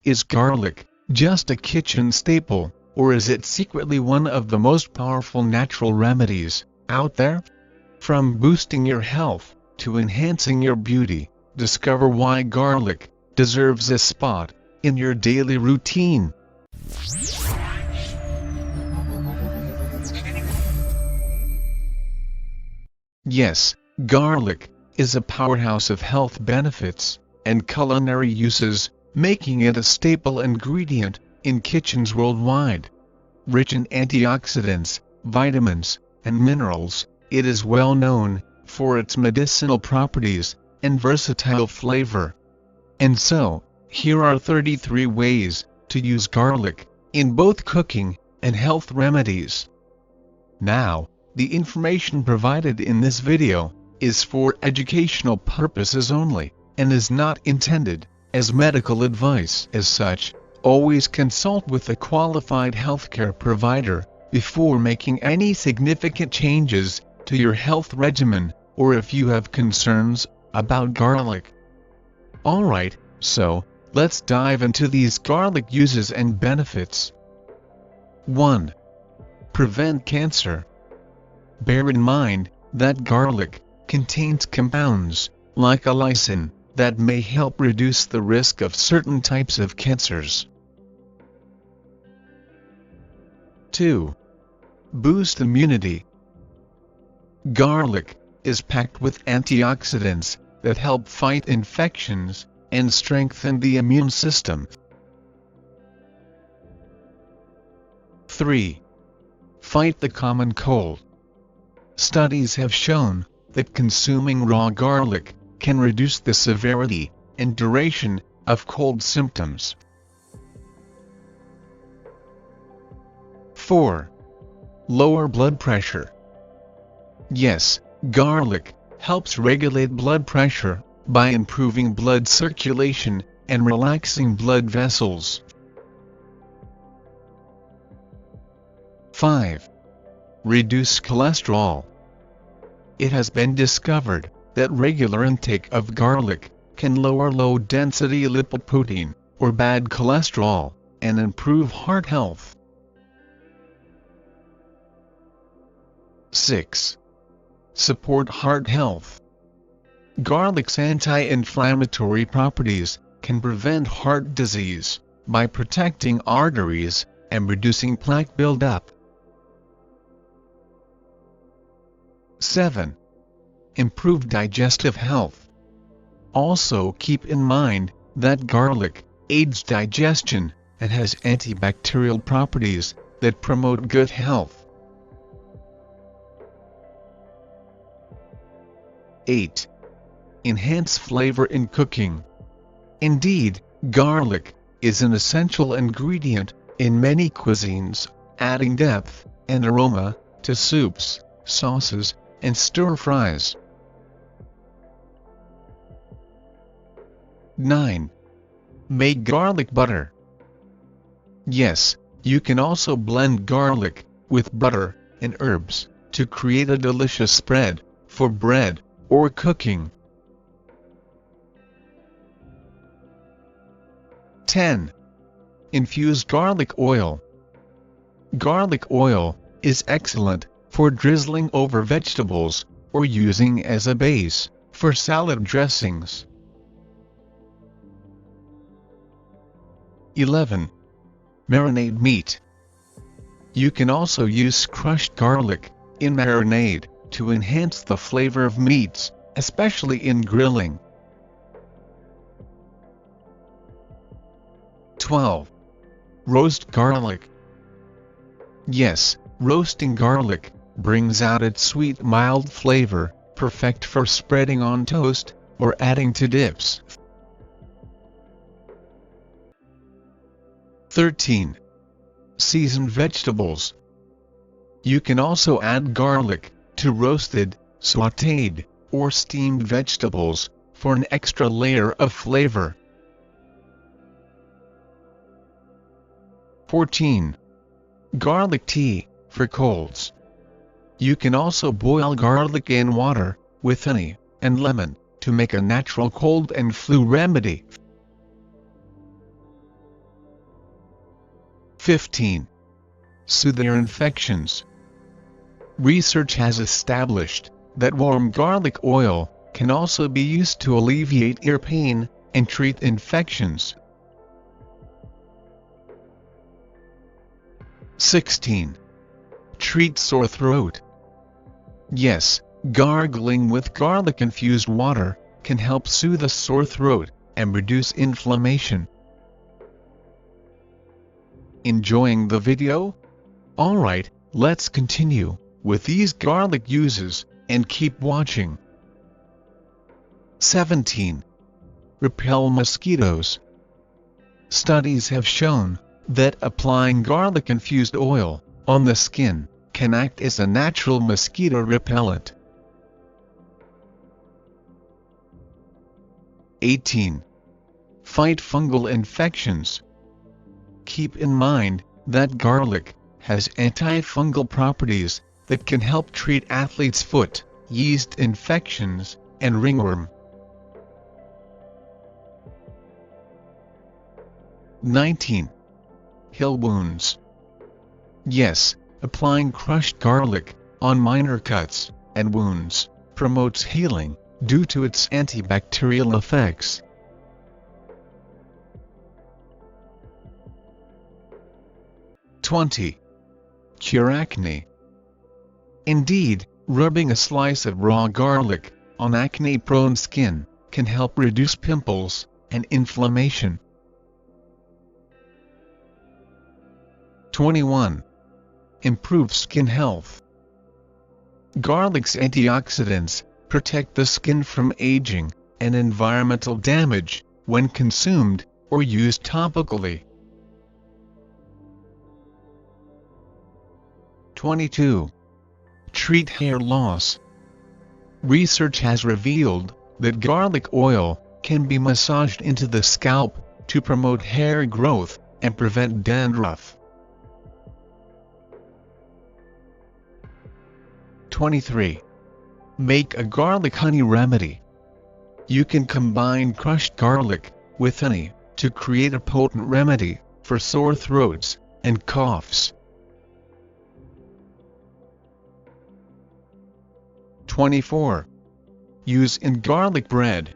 Is garlic just a kitchen staple, or is it secretly one of the most powerful natural remedies out there? From boosting your health to enhancing your beauty, discover why garlic deserves a spot in your daily routine. Yes, garlic is a powerhouse of health benefits and culinary uses, making it a staple ingredient in kitchens worldwide. Rich in antioxidants, vitamins, and minerals, it is well known for its medicinal properties and versatile flavor. And so, here are 33 ways to use garlic in both cooking and health remedies. Now, the information provided in this video is for educational purposes only, and is not intended as medical advice. As such, always consult with a qualified healthcare provider before making any significant changes to your health regimen, or if you have concerns about garlic. Alright, so, let's dive into these garlic uses and benefits. 1. Prevent cancer. Bear in mind that garlic contains compounds, like allicin, that may help reduce the risk of certain types of cancers. 2. Boost immunity. Garlic is packed with antioxidants that help fight infections and strengthen the immune system. 3. Fight the common cold. Studies have shown that consuming raw garlic can reduce the severity and duration of cold symptoms. 4. Lower blood pressure. Yes, garlic helps regulate blood pressure by improving blood circulation and relaxing blood vessels. 5. Reduce cholesterol. It has been discovered that regular intake of garlic can lower low-density lipoprotein, or bad cholesterol, and improve heart health. 6. Support heart health. Garlic's anti-inflammatory properties can prevent heart disease by protecting arteries and reducing plaque buildup. 7. Improve digestive health. Also keep in mind that garlic aids digestion and has antibacterial properties that promote good health. 8. Enhance flavor in cooking. Indeed, garlic is an essential ingredient in many cuisines, adding depth and aroma to soups, sauces, and stir-fries. 9. Make garlic butter. Yes, you can also blend garlic with butter and herbs to create a delicious spread for bread or cooking. 10. Infuse garlic oil. Garlic oil is excellent for drizzling over vegetables or using as a base for salad dressings. 11. Marinate meat. You can also use crushed garlic in marinade to enhance the flavor of meats, especially in grilling. 12. Roast garlic. Yes, roasting garlic brings out its sweet mild flavor, perfect for spreading on toast or adding to dips. 13. Seasoned vegetables. You can also add garlic to roasted, sautéed, or steamed vegetables for an extra layer of flavor. 14. Garlic tea for colds. You can also boil garlic in water with honey and lemon to make a natural cold and flu remedy. 15. Soothes Ear Infections. Research has established that warm garlic oil can also be used to alleviate ear pain and treat infections. 16. Treat sore throat. Yes, gargling with garlic-infused water can help soothe a sore throat and reduce inflammation. Enjoying the video? Alright, let's continue with these garlic uses and keep watching. 17. Repel mosquitoes. Studies have shown that applying garlic-infused oil on the skin can act as a natural mosquito repellent. 18. Fight fungal infections. Keep in mind that garlic has antifungal properties that can help treat athlete's foot, yeast infections, and ringworm. 19. Heal wounds. Yes, applying crushed garlic on minor cuts and wounds promotes healing due to its antibacterial effects. 20. Cure acne. Indeed, rubbing a slice of raw garlic on acne-prone skin can help reduce pimples and inflammation. 21. Improve skin health. Garlic's antioxidants protect the skin from aging and environmental damage when consumed or used topically. 22. Treat hair loss. Research has revealed that garlic oil can be massaged into the scalp to promote hair growth and prevent dandruff. 23. Make a garlic honey remedy. You can combine crushed garlic with honey to create a potent remedy for sore throats and coughs. 24. Use in garlic bread.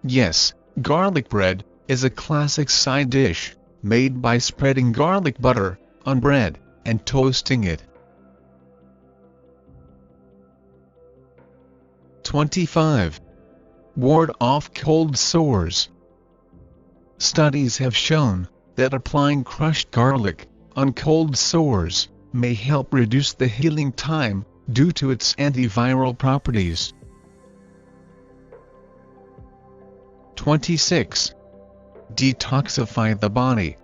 Yes, garlic bread is a classic side dish made by spreading garlic butter on bread and toasting it. 25. Ward off cold sores. Studies have shown that applying crushed garlic on cold sores may help reduce the healing time due to its antiviral properties. 26. Detoxify the body.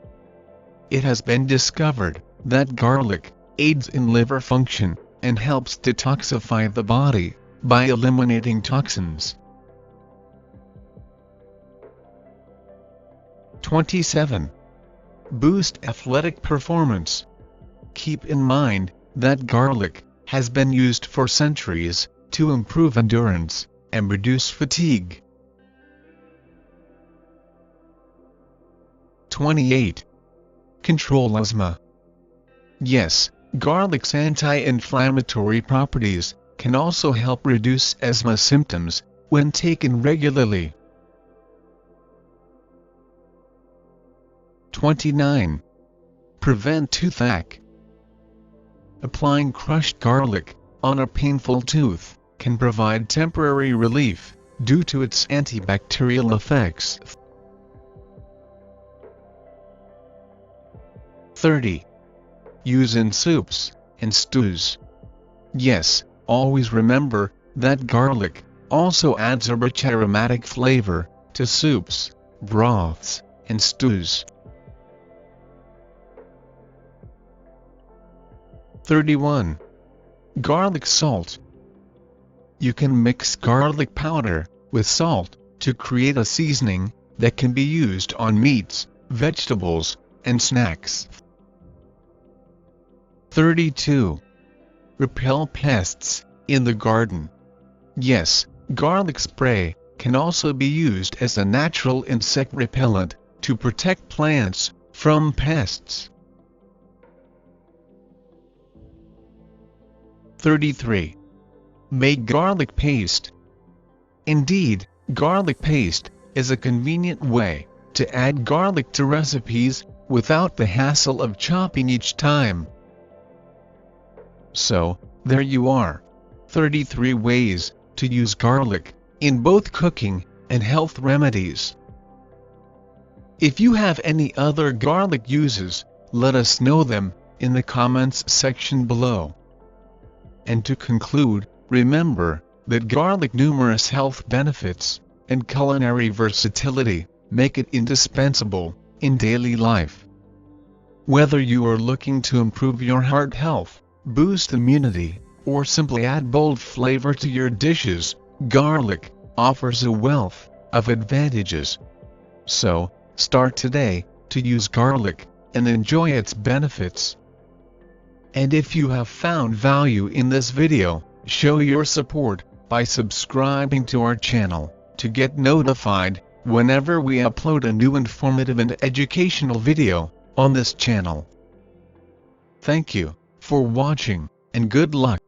It has been discovered that garlic aids in liver function and helps detoxify the body by eliminating toxins. 27. Boost athletic performance. Keep in mind that garlic has been used for centuries to improve endurance and reduce fatigue. 28. Control asthma. Yes, garlic's anti-inflammatory properties can also help reduce asthma symptoms when taken regularly. 29. Prevent toothache. Applying crushed garlic on a painful tooth can provide temporary relief due to its antibacterial effects. 30. Use in soups and stews. Yes, always remember that garlic also adds a rich aromatic flavor to soups, broths, and stews. 31. Garlic salt. You can mix garlic powder with salt to create a seasoning that can be used on meats, vegetables, and snacks. 32. Repel pests in the garden. Yes, garlic spray can also be used as a natural insect repellent to protect plants from pests. 33. Make garlic paste. Indeed, garlic paste is a convenient way to add garlic to recipes without the hassle of chopping each time. So, there you are. 33 ways to use garlic in both cooking and health remedies. If you have any other garlic uses, let us know them in the comments section below. And to conclude, remember that garlic's numerous health benefits and culinary versatility make it indispensable in daily life. Whether you are looking to improve your heart health, boost immunity, or simply add bold flavor to your dishes, garlic offers a wealth of advantages. So, start today to use garlic and enjoy its benefits. And if you have found value in this video, show your support by subscribing to our channel to get notified whenever we upload a new informative and educational video on this channel. Thank you for watching, and good luck.